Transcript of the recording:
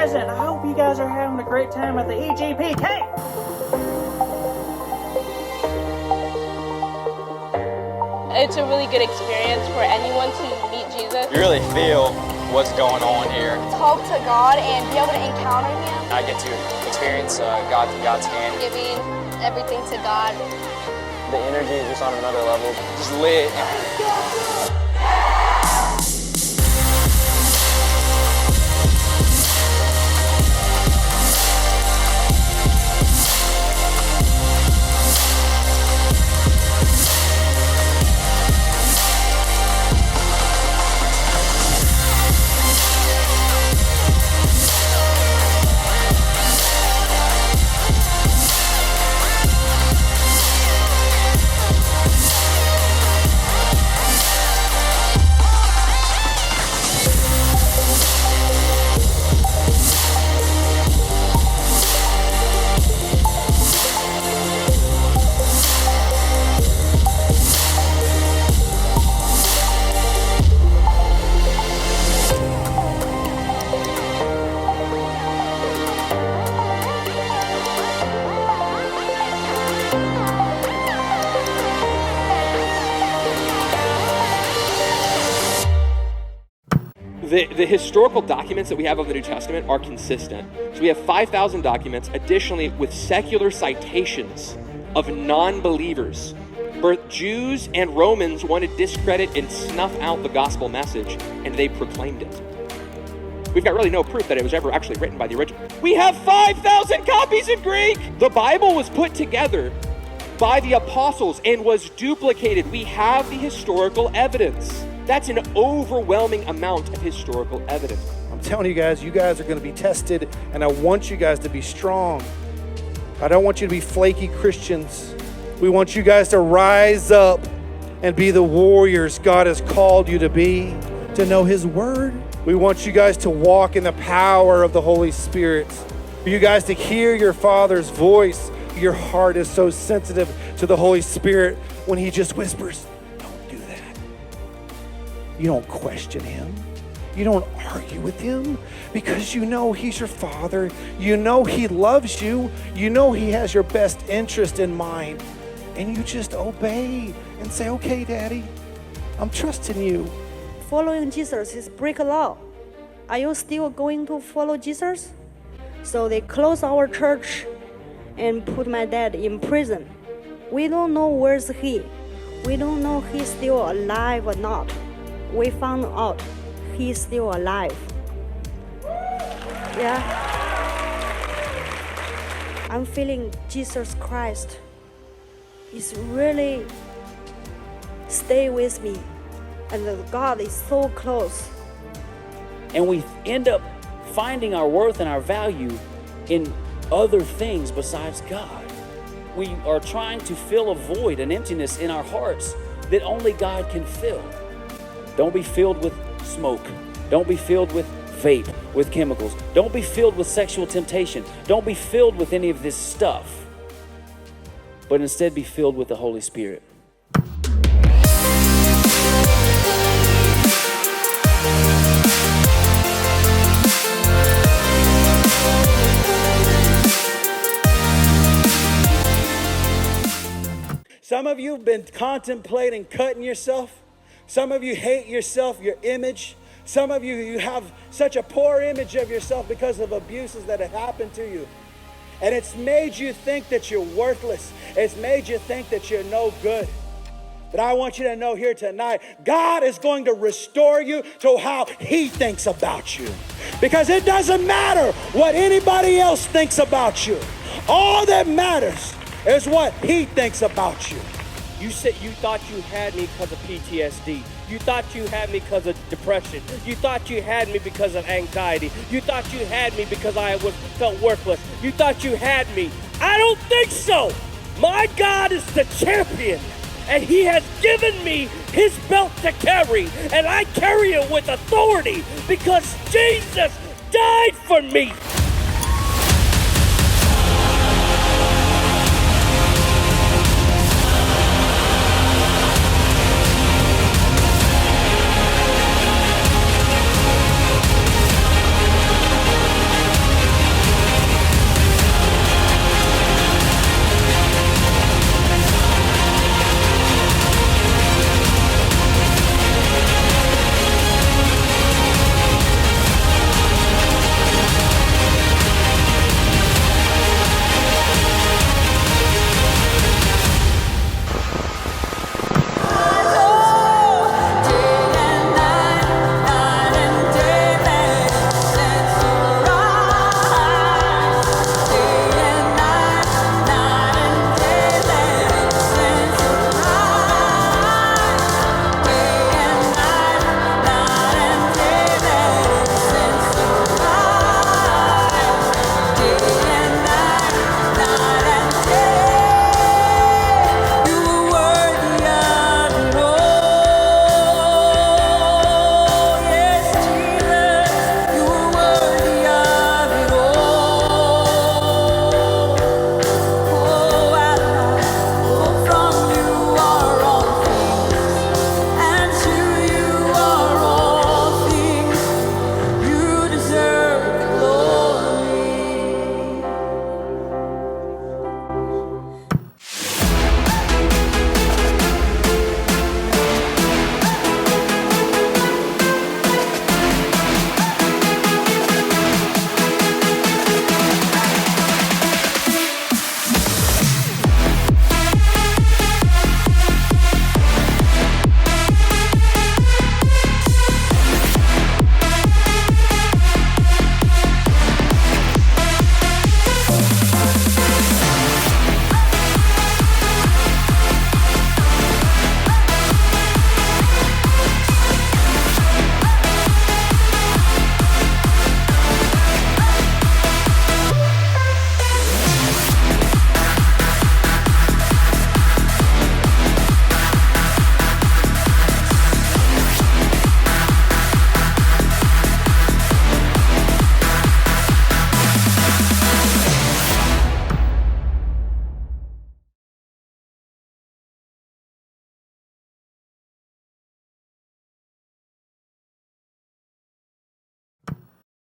present. I hope you guys are having a great time at the E.G.P. camp. It's a really good experience for anyone to meet Jesus. You really feel what's going on here. Talk to God and be able to encounter Him. I get to experience God's hand. Giving everything to God. The energy is just on another level. Just lit. The historical documents that we have of the New Testament are consistent. So we have 5,000 documents, additionally with secular citations of non-believers. Both Jews and Romans wanted to discredit and snuff out the gospel message, and they proclaimed it. We've got really no proof that it was ever actually written by the original. We have 5,000 copies in Greek! The Bible was put together by the apostles and was duplicated. We have the historical evidence. That's an overwhelming amount of historical evidence. I'm telling you guys are going to be tested, and I want you guys to be strong. I don't want you to be flaky Christians. We want you guys to rise up and be the warriors God has called you to be, to know His Word. We want you guys to walk in the power of the Holy Spirit. For you guys to hear your Father's voice. Your heart is so sensitive to the Holy Spirit when He just whispers, don't do that. You don't question Him. You don't argue with Him because you know He's your Father. You know He loves you. You know He has your best interest in mind. And you just obey and say, okay, Daddy, I'm trusting you. Following Jesus is break a law. Are you still going to follow Jesus? So they closed our church and put my dad in prison. We don't know where's he. We don't know he's still alive or not. We found out he's still alive. Yeah. I'm feeling Jesus Christ is really stay with me. And God is so close. And we end up finding our worth and our value in other things besides God. We are trying to fill a void, an emptiness in our hearts that only God can fill. Don't be filled with smoke. Don't be filled with vape, with chemicals. Don't be filled with sexual temptation. Don't be filled with any of this stuff. But instead be filled with the Holy Spirit. Some of you have been contemplating cutting yourself. Some of you hate yourself, your image. Some of you have such a poor image of yourself because of abuses that have happened to you. And it's made you think that you're worthless. It's made you think that you're no good. But I want you to know here tonight, God is going to restore you to how He thinks about you. Because it doesn't matter what anybody else thinks about you. All that matters is what He thinks about you. You said you thought you had me because of PTSD. You thought you had me because of depression. You thought you had me because of anxiety. You thought you had me because I felt worthless. You thought you had me. I don't think so. My God is the champion, and He has given me His belt to carry, and I carry it with authority because Jesus died for me.